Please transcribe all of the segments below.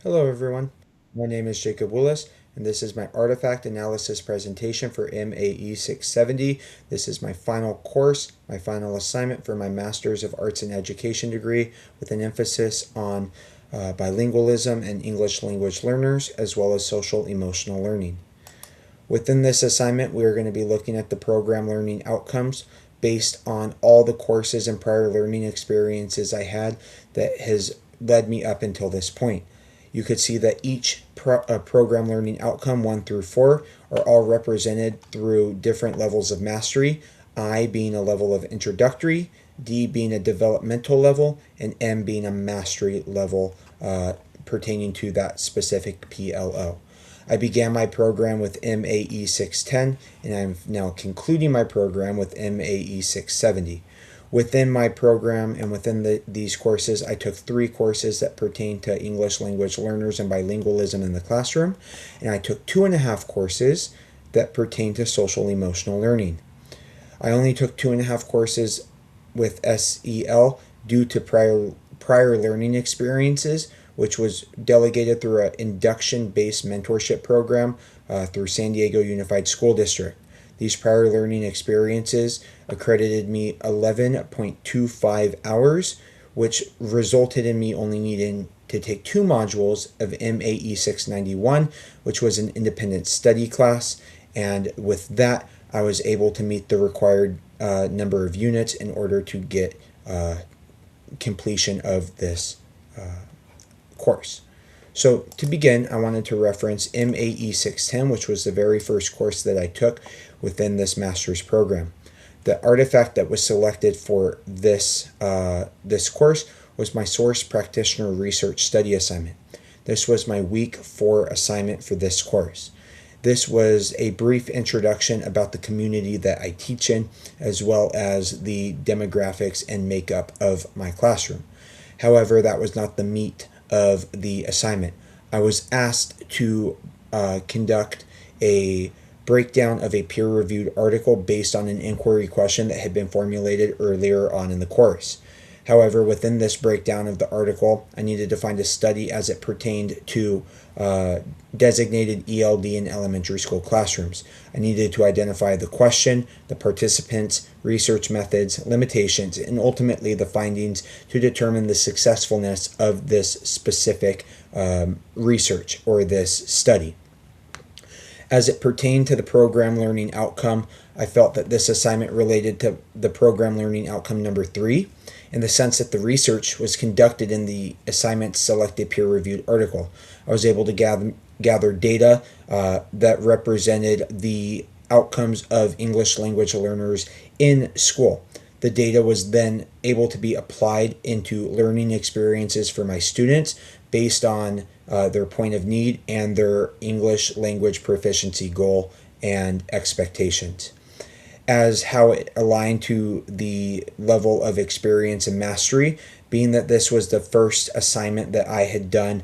Hello everyone, my name is Jacob Willis and this is my artifact analysis presentation for MAE 670. This is my final course, my final assignment for my Master's of Arts in Education degree with an emphasis on bilingualism and English language learners as well as social emotional learning. Within this assignment, we are going to be looking at the program learning outcomes based on all the courses and prior learning experiences I had that has led me up until this point. You could see that each program learning outcome 1 through 4 are all represented through different levels of mastery, I being a level of introductory, D being a developmental level, and M being a mastery level pertaining to that specific PLO. I began my program with MAE 610 and I'm now concluding my program with MAE 670. Within my program and within these courses, I took 3 courses that pertain to English language learners and bilingualism in the classroom, and I took 2.5 courses that pertain to social emotional learning. I only took 2.5 courses with SEL due to prior learning experiences, which was delegated through an induction-based mentorship program through San Diego Unified School District. These prior learning experiences accredited me 11.25 hours, which resulted in me only needing to take 2 modules of MAE 691, which was an independent study class, and with that I was able to meet the required number of units in order to get completion of this course. So to begin, I wanted to reference MAE 610, which was the very first course that I took within this master's program. The artifact that was selected for this course was my source practitioner research study assignment. This was my week 4 assignment for this course. This was a brief introduction about the community that I teach in, as well as the demographics and makeup of my classroom. However, that was not the meat of the assignment. I was asked to conduct a breakdown of a peer-reviewed article based on an inquiry question that had been formulated earlier on in the course. However, within this breakdown of the article, I needed to find a study as it pertained to designated ELD in elementary school classrooms. I needed to identify the question, the participants, research methods, limitations, and ultimately the findings to determine the successfulness of this specific research or this study. As it pertained to the program learning outcome, I felt that this assignment related to the program learning outcome number 3 in the sense that the research was conducted in the assignment selected peer-reviewed article. I was able to gather data that represented the outcomes of English language learners in school. The data was then able to be applied into learning experiences for my students based on their point of need and their English language proficiency goal and expectations. As how it aligned to the level of experience and mastery, being that this was the first assignment that I had done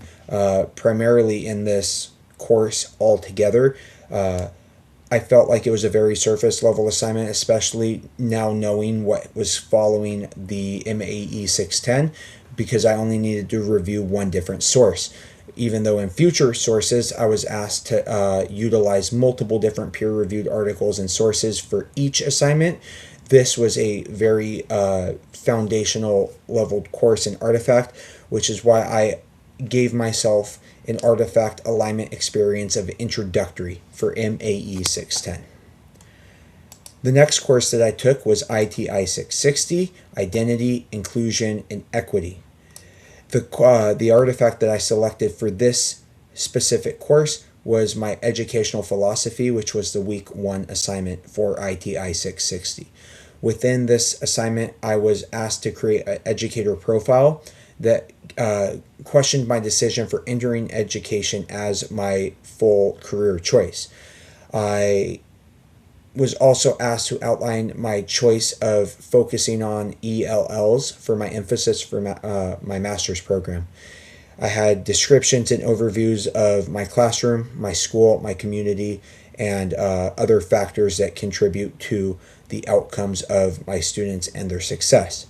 primarily in this course altogether. I felt like it was a very surface level assignment, especially now knowing what was following the MAE 610, because I only needed to review one different source. Even though in future sources I was asked to utilize multiple different peer-reviewed articles and sources for each assignment, this was a very foundational leveled course in artifact, which is why I gave myself an artifact alignment experience of introductory for MAE 610. The next course that I took was ITI 660, Identity, Inclusion, and Equity. The artifact that I selected for this specific course was my educational philosophy, which was the week 1 assignment for ITI 660. Within this assignment, I was asked to create an educator profile that questioned my decision for entering education as my full career choice. I was also asked to outline my choice of focusing on ELLs for my emphasis for my master's program. I had descriptions and overviews of my classroom, my school, my community, and other factors that contribute to the outcomes of my students and their success.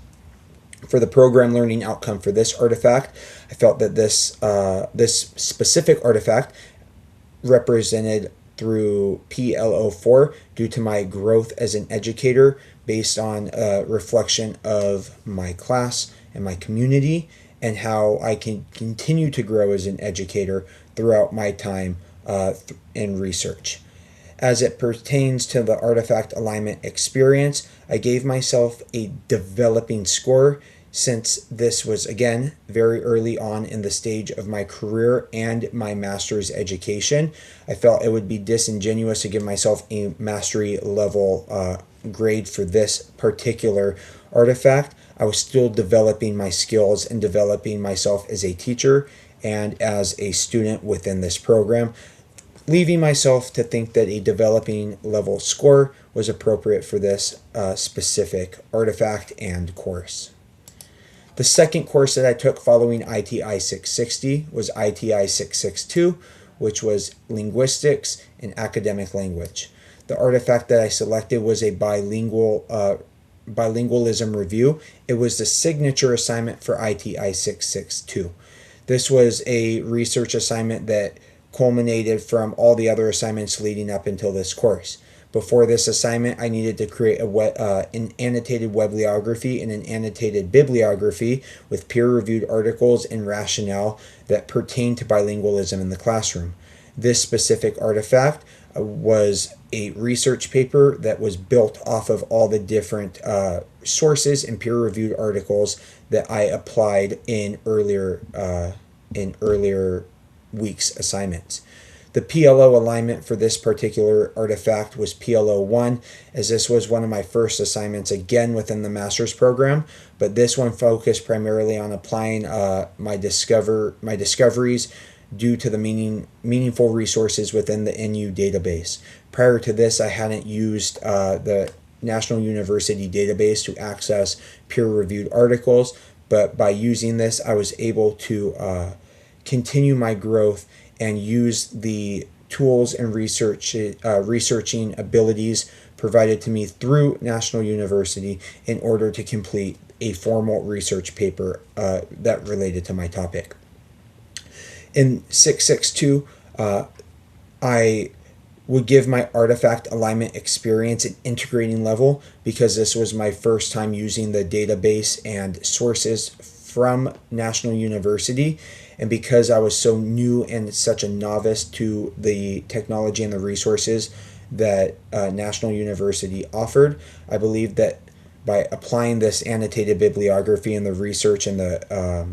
For the program learning outcome for this artifact, I felt that this specific artifact represented through PLO4 due to my growth as an educator based on a reflection of my class and my community, and how I can continue to grow as an educator throughout my time in research. As it pertains to the artifact alignment experience, I gave myself a developing score since this was, again, very early on in the stage of my career and my master's education. I felt it would be disingenuous to give myself a mastery level grade for this particular artifact. I was still developing my skills and developing myself as a teacher and as a student within this program, leaving myself to think that a developing level score was appropriate for this specific artifact and course. The second course that I took following ITI 660 was ITI 662, which was Linguistics and Academic Language. The artifact that I selected was a bilingualism review. It was the signature assignment for ITI 662. This was a research assignment that culminated from all the other assignments leading up until this course. Before this assignment, I needed to create an annotated weblography and an annotated bibliography with peer-reviewed articles and rationale that pertain to bilingualism in the classroom. This specific artifact was a research paper that was built off of all the different sources and peer-reviewed articles that I applied in earlier week's assignments. The PLO alignment for this particular artifact was PLO 1, as this was one of my first assignments again within the master's program, but this one focused primarily on applying my discoveries due to the meaningful resources within the NU database. Prior to this, I hadn't used the National University database to access peer-reviewed articles, but by using this, I was able to continue my growth and use the tools and researching abilities provided to me through National University in order to complete a formal research paper that related to my topic. In 662, I would give my artifact alignment experience an integrating level because this was my first time using the database and sources from National University. And because I was so new and such a novice to the technology and the resources that National University offered, I believe that by applying this annotated bibliography and the research and the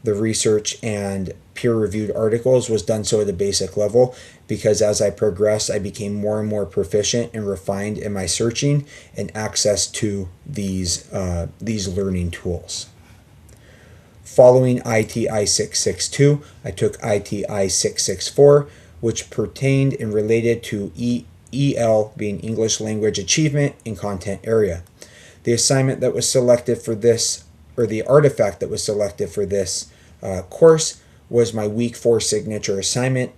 research and peer-reviewed articles was done so at a basic level, because as I progressed, I became more and more proficient and refined in my searching and access to these learning tools. Following ITI 662, I took ITI 664, which pertained and related to EL, being English Language Achievement in Content Area. The assignment that was selected for this, or the artifact that was selected for this course, was my Week 4 signature assignment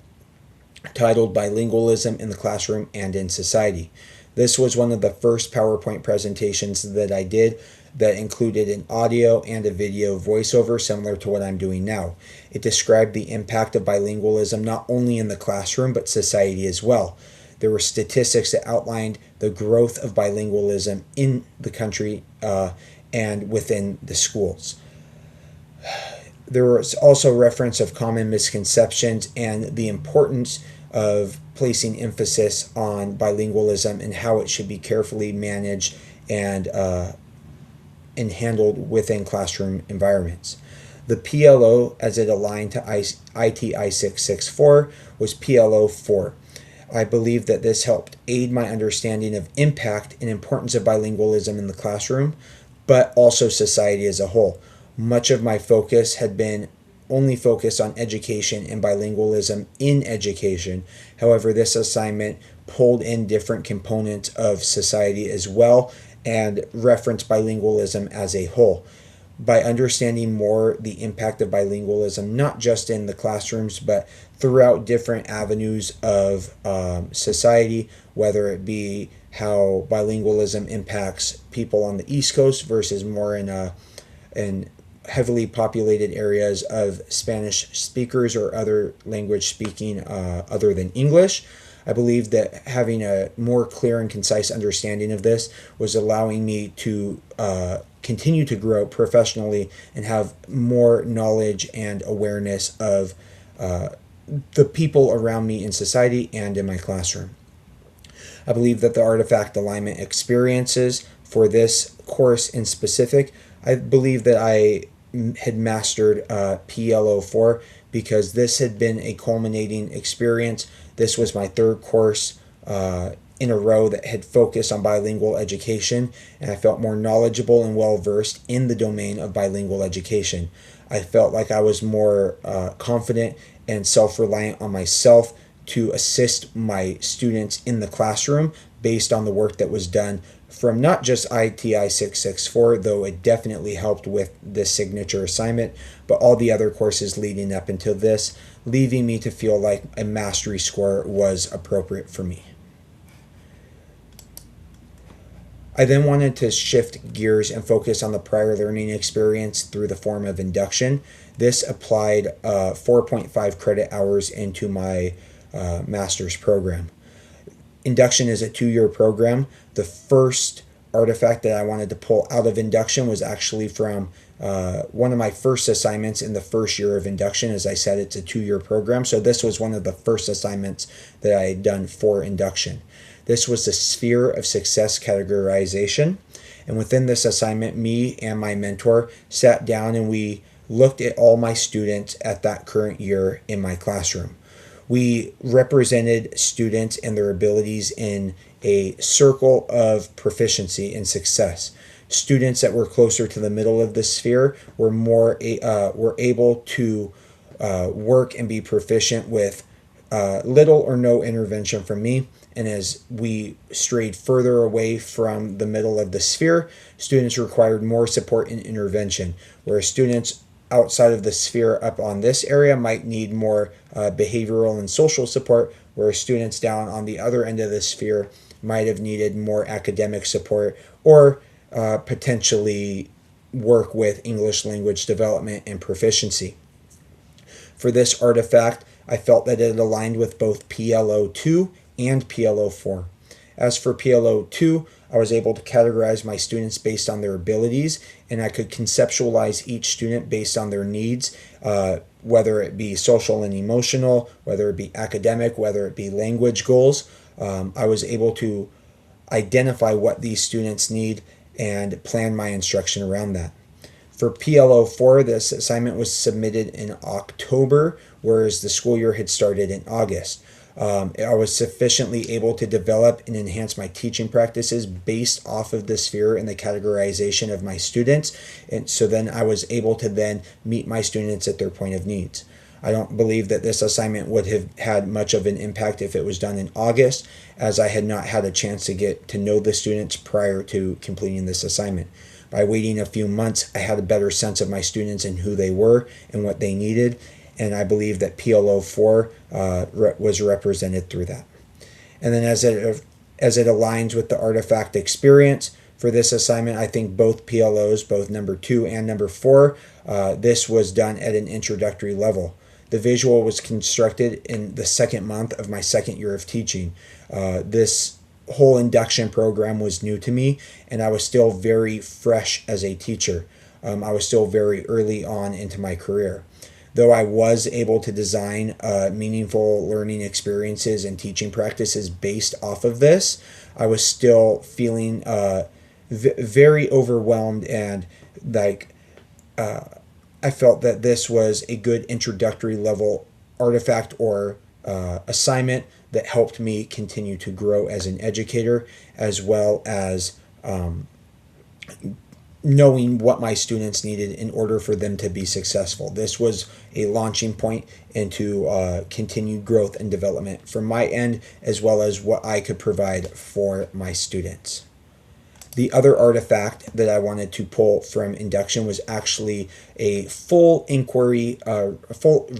titled Bilingualism in the Classroom and in Society. This was one of the first PowerPoint presentations that I did that included an audio and a video voiceover similar to what I'm doing now. It described the impact of bilingualism not only in the classroom but society as well. There were statistics that outlined the growth of bilingualism in the country and within the schools. There was also reference of common misconceptions and the importance of placing emphasis on bilingualism and how it should be carefully managed and handled within classroom environments. The PLO, as it aligned to ITI 664, was PLO 4. I believe that this helped aid my understanding of impact and importance of bilingualism in the classroom, but also society as a whole. Much of my focus had been only focused on education and bilingualism in education. However, this assignment pulled in different components of society as well and referenced bilingualism as a whole. By understanding more the impact of bilingualism, not just in the classrooms, but throughout different avenues of society, whether it be how bilingualism impacts people on the East Coast versus more in in heavily populated areas of Spanish speakers or other language speaking other than English. I believe that having a more clear and concise understanding of this was allowing me to continue to grow professionally and have more knowledge and awareness of the people around me in society and in my classroom. I believe that the artifact alignment experiences for this course in specific, I believe that I had mastered PLO4 because this had been a culminating experience. This was my third course in a row that had focused on bilingual education, and I felt more knowledgeable and well versed in the domain of bilingual education. I felt like I was more confident and self-reliant on myself to assist my students in the classroom based on the work that was done from not just ITI 664, though it definitely helped with this signature assignment, but all the other courses leading up until this, leaving me to feel like a mastery score was appropriate for me. I then wanted to shift gears and focus on the prior learning experience through the form of induction. This applied 4.5 credit hours into my master's program. Induction is a 2-year program. The first artifact that I wanted to pull out of induction was actually from one of my first assignments in the first year of induction. As I said, it's a 2-year program, so this was one of the first assignments that I had done for induction. This was the sphere of success categorization, and within this assignment, me and my mentor sat down and we looked at all my students at that current year in my classroom. We represented students and their abilities in a circle of proficiency and success. Students that were closer to the middle of the sphere were able to work and be proficient with little or no intervention from me. And as we strayed further away from the middle of the sphere, students required more support and intervention, whereas students outside of the sphere up on this area might need more behavioral and social support, whereas students down on the other end of the sphere might have needed more academic support or potentially work with English language development and proficiency. For this artifact, I felt that it aligned with both PLO2 and PLO4. As for PLO2, I was able to categorize my students based on their abilities, and I could conceptualize each student based on their needs, whether it be social and emotional, whether it be academic, whether it be language goals. I was able to identify what these students need and plan my instruction around that. For PLO4, this assignment was submitted in October, whereas the school year had started in August. I was sufficiently able to develop and enhance my teaching practices based off of the sphere and the categorization of my students, and so then I was able to then meet my students at their point of needs. I don't believe that this assignment would have had much of an impact if it was done in August, as I had not had a chance to get to know the students prior to completing this assignment. By waiting a few months, I had a better sense of my students and who they were and what they needed, and I believe that PLO4 was represented through that. And then as it aligns with the artifact experience for this assignment, I think both PLOs, both number 2 and number 4, this was done at an introductory level. The visual was constructed in the second month of my second year of teaching. This whole induction program was new to me, and I was still very fresh as a teacher. I was still very early on into my career. Though I was able to design meaningful learning experiences and teaching practices based off of this, I was still feeling very overwhelmed, and I felt that this was a good introductory level artifact or assignment that helped me continue to grow as an educator, as well as knowing what my students needed in order for them to be successful. This was a launching point into continued growth and development from my end, as well as what I could provide for my students. The other artifact that I wanted to pull from induction was actually a full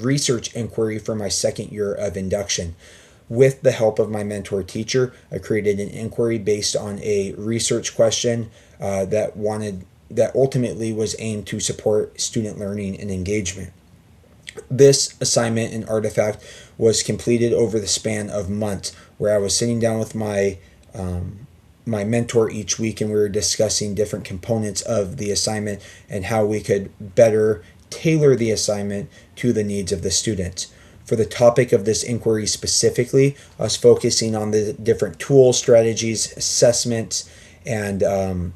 research inquiry for my second year of induction. With the help of my mentor teacher, I created an inquiry based on a research question that wanted that ultimately was aimed to support student learning and engagement. This assignment and artifact was completed over the span of months, where I was sitting down with my mentor each week, and we were discussing different components of the assignment and how we could better tailor the assignment to the needs of the students. For the topic of this inquiry specifically, I was focusing on the different tools, strategies, assessments, and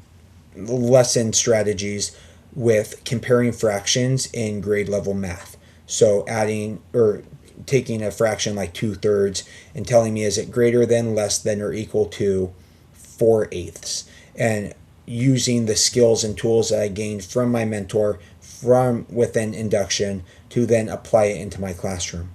lesson strategies with comparing fractions in grade level math. So adding or taking a fraction like 2/3 and telling me, is it greater than, less than, or equal to 4/8, and using the skills and tools that I gained from my mentor from within induction to then apply it into my classroom.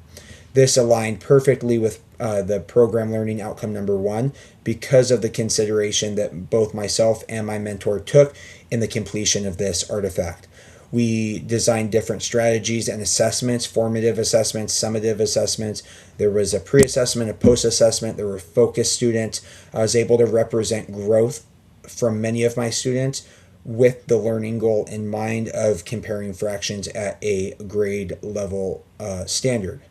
This aligned perfectly with the program learning outcome number 1 because of the consideration that both myself and my mentor took in the completion of this artifact. We designed different strategies and assessments, formative assessments, summative assessments. There was a pre-assessment, a post-assessment. There were focus students. I was able to represent growth from many of my students with the learning goal in mind of comparing fractions at a grade level standard.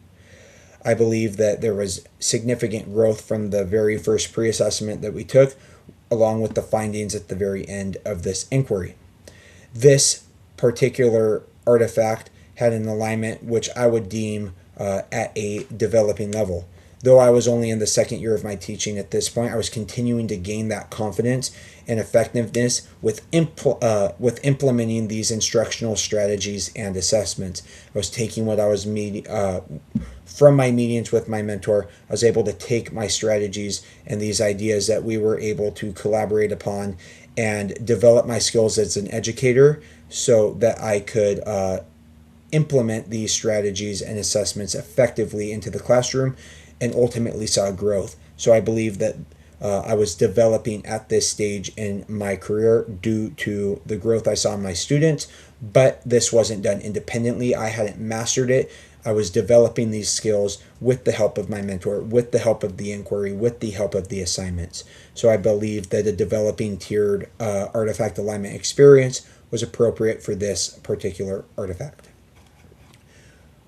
I believe that there was significant growth from the very first pre-assessment that we took, along with the findings at the very end of this inquiry. This particular artifact had an alignment which I would deem at a developing level. Though I was only in the second year of my teaching at this point, I was continuing to gain that confidence and effectiveness with implementing these instructional strategies and assessments. I was taking what I was from my meetings with my mentor. I was able to take my strategies and these ideas that we were able to collaborate upon and develop my skills as an educator so that I could implement these strategies and assessments effectively into the classroom and ultimately saw growth. So I believe that I was developing at this stage in my career due to the growth I saw in my students, but this wasn't done independently. I hadn't mastered it. I was developing these skills with the help of my mentor, with the help of the inquiry, with the help of the assignments. So I believe that a developing tiered artifact alignment experience was appropriate for this particular artifact.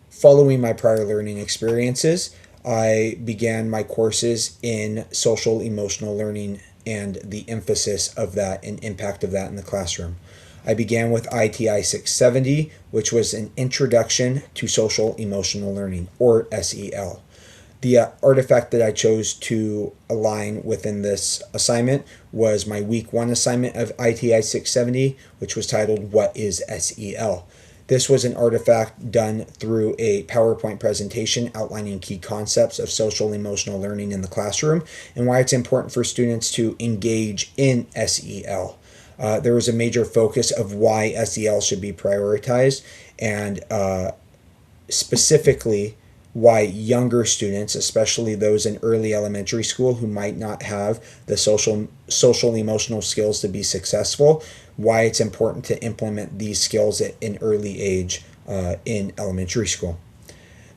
Following my prior learning experiences, I began my courses in social emotional learning and the emphasis of that and impact of that in the classroom. I began with ITI 670, which was an introduction to social emotional learning, or SEL. The artifact that I chose to align within this assignment was my week 1 assignment of ITI 670, which was titled, What is SEL? This was an artifact done through a PowerPoint presentation outlining key concepts of social emotional learning in the classroom and why it's important for students to engage in SEL. There was a major focus of why SEL should be prioritized and specifically why younger students, especially those in early elementary school who might not have the social emotional skills to be successful, why it's important to implement these skills at an early age in elementary school.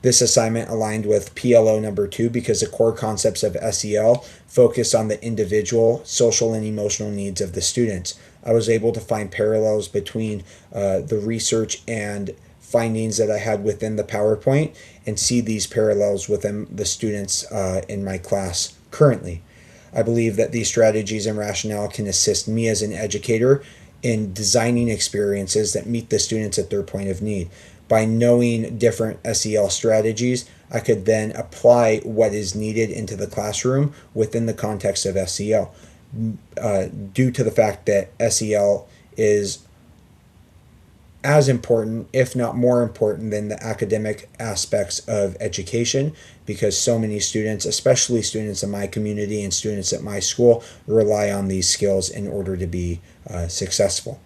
This assignment aligned with PLO number 2 because the core concepts of SEL focus on the individual social and emotional needs of the students. I was able to find parallels between the research and findings that I had within the PowerPoint and see these parallels within the students in my class currently. I believe that these strategies and rationale can assist me as an educator in designing experiences that meet the students at their point of need. By knowing different SEL strategies, I could then apply what is needed into the classroom within the context of SEL. Due to the fact that SEL is as important, if not more important, than the academic aspects of education, because so many students, especially students in my community and students at my school, rely on these skills in order to be successful.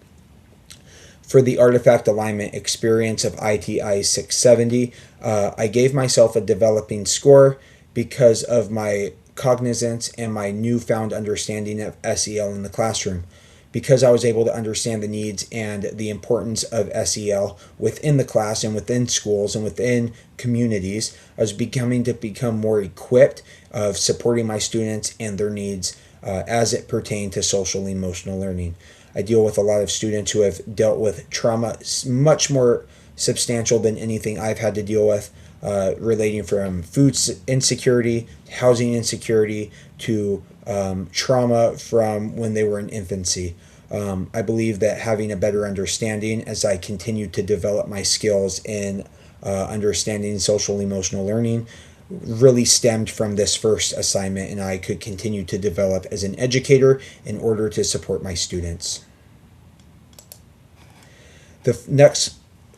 For the artifact alignment experience of ITI 670, I gave myself a developing score because of my cognizance and my newfound understanding of SEL in the classroom. Because I was able to understand the needs and the importance of SEL within the class and within schools and within communities, I was becoming more equipped of supporting my students and their needs as it pertained to social emotional learning. I deal with a lot of students who have dealt with trauma much more substantial than anything I've had to deal with, relating from food insecurity, housing insecurity, to trauma from when they were in infancy. I believe that having a better understanding as I continue to develop my skills in understanding social emotional learning really stemmed from this first assignment, and I could continue to develop as an educator in order to support my students. The next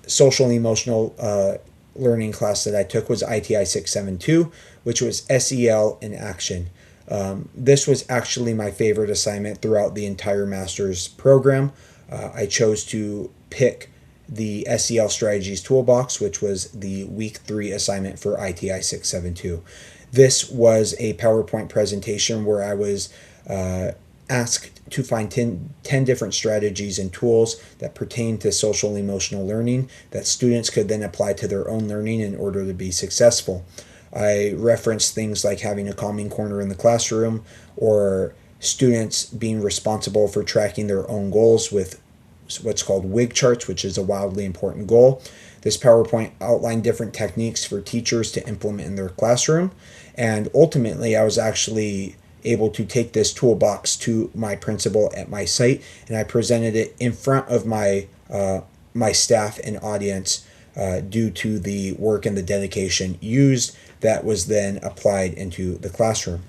social and emotional learning class that I took was ITI 672, which was SEL in action. This was actually my favorite assignment throughout the entire master's program. I chose to pick the SEL Strategies Toolbox, which was the week 3 assignment for ITI 672. This was a PowerPoint presentation where I was asked to find 10 different strategies and tools that pertain to social and emotional learning that students could then apply to their own learning in order to be successful. I referenced things like having a calming corner in the classroom, or students being responsible for tracking their own goals with what's called WIG charts, which is a wildly important goal. This PowerPoint outlined different techniques for teachers to implement in their classroom, and ultimately I was actually able to take this toolbox to my principal at my site, and I presented it in front of my staff and audience due to the work and the dedication used that was then applied into the classroom.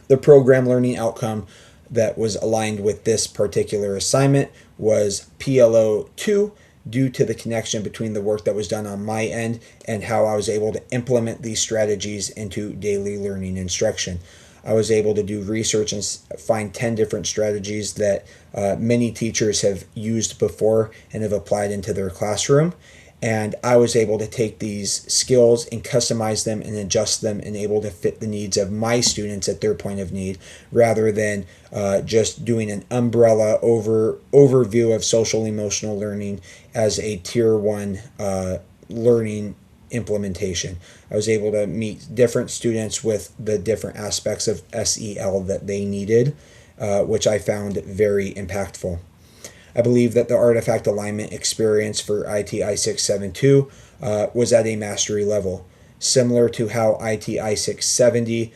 The program learning outcome that was aligned with this particular assignment was PLO 2, due to the connection between the work that was done on my end and how I was able to implement these strategies into daily learning instruction. I was able to do research and find 10 different strategies that many teachers have used before and have applied into their classroom. And I was able to take these skills and customize them and adjust them and able to fit the needs of my students at their point of need, rather than just doing an umbrella overview of social emotional learning as a tier 1 learning implementation. I was able to meet different students with the different aspects of SEL that they needed, which I found very impactful. I believe that the artifact alignment experience for ITI 672 was at a mastery level, similar to how ITI 670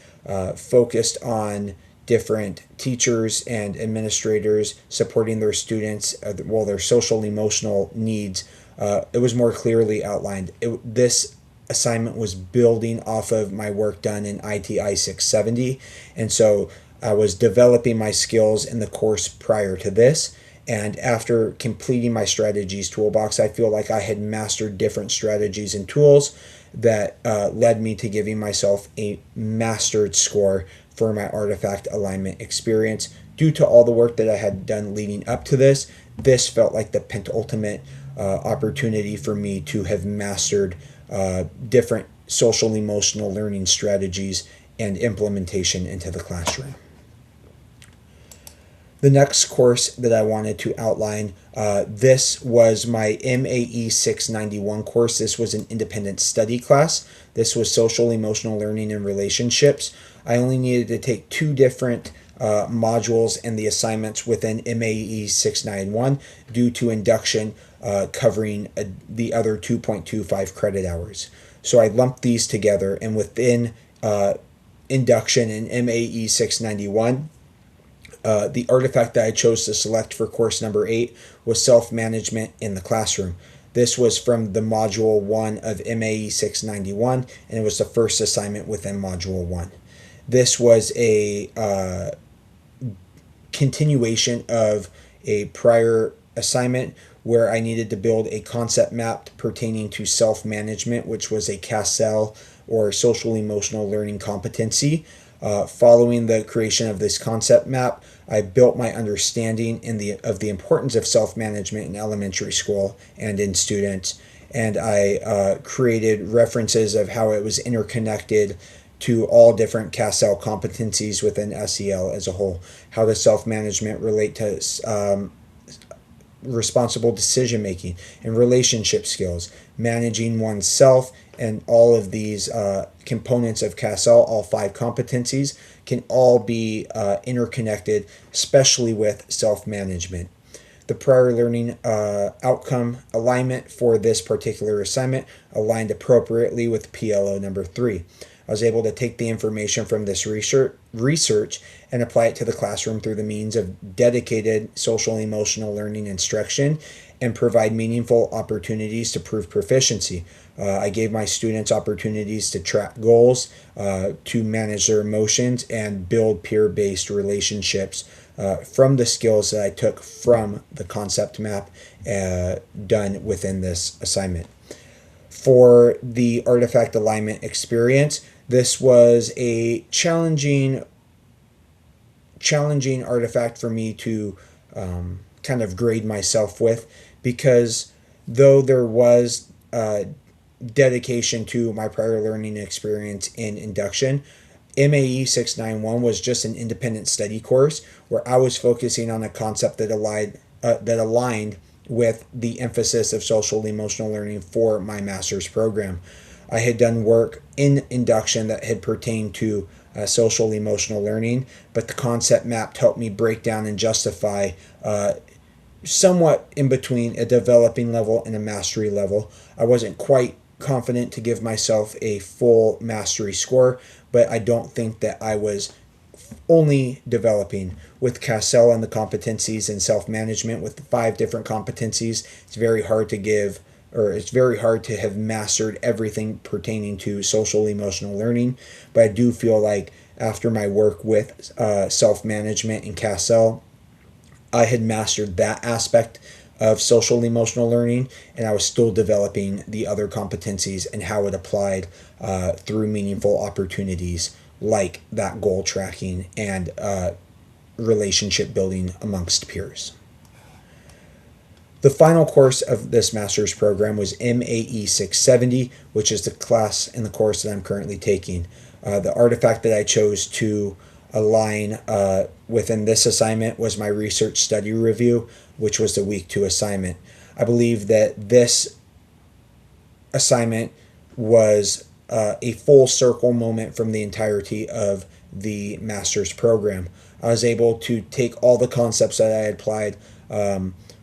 focused on different teachers and administrators supporting their students, their social emotional needs. It was more clearly outlined. This assignment was building off of my work done in ITI 670, and so I was developing my skills in the course prior to this. And after completing my strategies toolbox, I feel like I had mastered different strategies and tools that led me to giving myself a mastered score for my artifact alignment experience. Due to all the work that I had done leading up to this, this felt like the penultimate opportunity for me to have mastered different social emotional learning strategies and implementation into the classroom. The next course that I wanted to outline, this was my MAE 691 course. This was an independent study class. This was social emotional learning and relationships. I only needed to take 2 different modules and the assignments within MAE 691 due to induction covering the other 2.25 credit hours. So I lumped these together, and within induction in MAE 691, the artifact that I chose to select for course number 8 was self-management in the classroom. This was from the module 1 of MAE 691, and it was the first assignment within module 1. This was a continuation of a prior assignment where I needed to build a concept map pertaining to self-management, which was a CASEL, or social emotional learning competency. Following the creation of this concept map, I built my understanding of the importance of self-management in elementary school and in students, and I created references of how it was interconnected to all different CASEL competencies within SEL as a whole. How does self-management relate to responsible decision making and relationship skills, managing oneself, and all of these components of CASEL, all 5 competencies, can all be interconnected, especially with self-management. The prior learning outcome alignment for this particular assignment aligned appropriately with PLO number 3. I was able to take the information from this research and apply it to the classroom through the means of dedicated social emotional learning instruction and provide meaningful opportunities to prove proficiency. I gave my students opportunities to track goals, to manage their emotions, and build peer-based relationships from the skills that I took from the concept map done within this assignment. For the artifact alignment experience, this was a challenging artifact for me to kind of grade myself with, because though there was dedication to my prior learning experience in induction, MAE 691 was just an independent study course where I was focusing on a concept that aligned with the emphasis of social emotional learning for my master's program. I had done work in induction that had pertained to social emotional learning, but the concept map helped me break down and justify somewhat in between a developing level and a mastery level. I wasn't quite confident to give myself a full mastery score, but I don't think that I was only developing. With Cassell and the competencies and self-management, with the 5 different competencies, it's very hard to have mastered everything pertaining to social emotional learning. But I do feel like after my work with self-management and Cassell, I had mastered that aspect of social emotional learning, and I was still developing the other competencies and how it applied through meaningful opportunities like that goal tracking and relationship building amongst peers. The final course of this master's program was MAE 670, which is the class in the course that I'm currently taking. The artifact that I chose to align within this assignment was my research study review, which was the week 2 assignment. I believe that this assignment was a full circle moment from the entirety of the master's program. I was able to take all the concepts that I had applied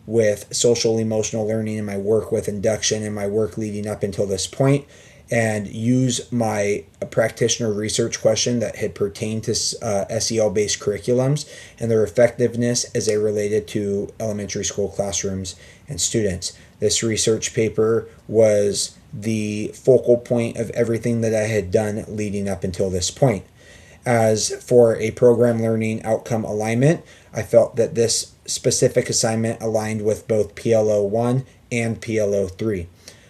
with social emotional learning in my work with induction and my work leading up until this point, and use my practitioner research question that had pertained to SEL-based curriculums and their effectiveness as they related to elementary school classrooms and students. This research paper was the focal point of everything that I had done leading up until this point. As for a program learning outcome alignment, I felt that this specific assignment aligned with both PLO 1 and PLO 3.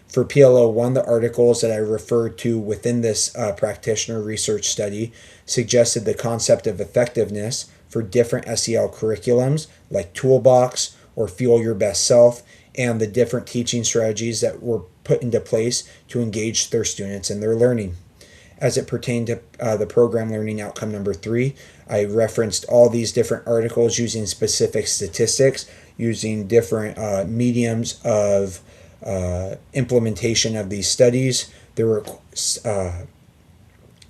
For PLO 1, the articles that I referred to within this practitioner research study suggested the concept of effectiveness for different SEL curriculums like Toolbox or Fuel Your Best Self, and the different teaching strategies that were put into place to engage their students in their learning. As it pertained to the program learning outcome number 3, I referenced all these different articles using specific statistics, using different mediums of implementation of these studies. There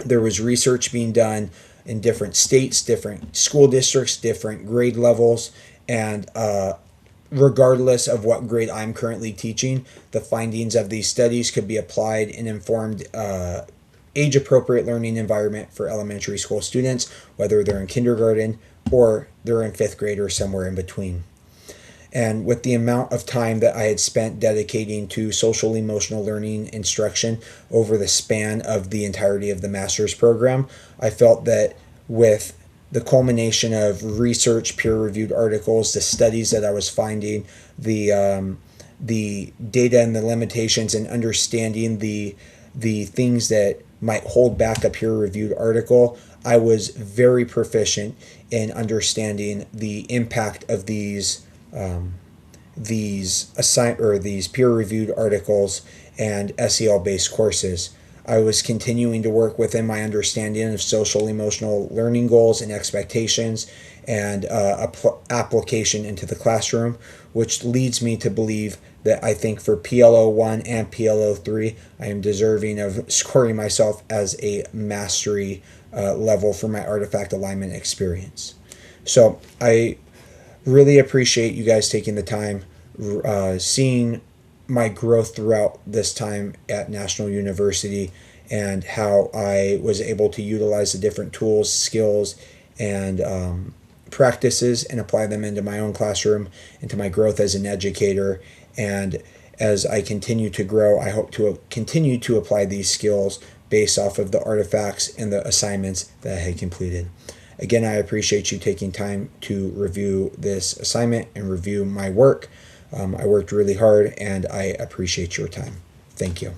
was research being done in different states, different school districts, different grade levels, and regardless of what grade I'm currently teaching, the findings of these studies could be applied in informed age-appropriate learning environment for elementary school students, whether they're in kindergarten or they're in 5th grade or somewhere in between. And with the amount of time that I had spent dedicating to social emotional learning instruction over the span of the entirety of the master's program, I felt that with the culmination of research, peer-reviewed articles, the studies that I was finding, the data and the limitations, and understanding the things that might hold back a peer-reviewed article, I was very proficient in understanding the impact of these peer-reviewed articles and SEL-based courses. I was continuing to work within my understanding of social emotional learning goals and expectations and application into the classroom, which leads me to believe that I think for PLO 1 and PLO 3, I am deserving of scoring myself as a mastery level for my artifact alignment experience. So I Really appreciate you guys taking the time, seeing my growth throughout this time at National University, and how I was able to utilize the different tools, skills, and practices and apply them into my own classroom, into my growth as an educator. And as I continue to grow, I hope to continue to apply these skills based off of the artifacts and the assignments that I had completed. Again, I appreciate you taking time to review this assignment and review my work. I worked really hard, and I appreciate your time. Thank you.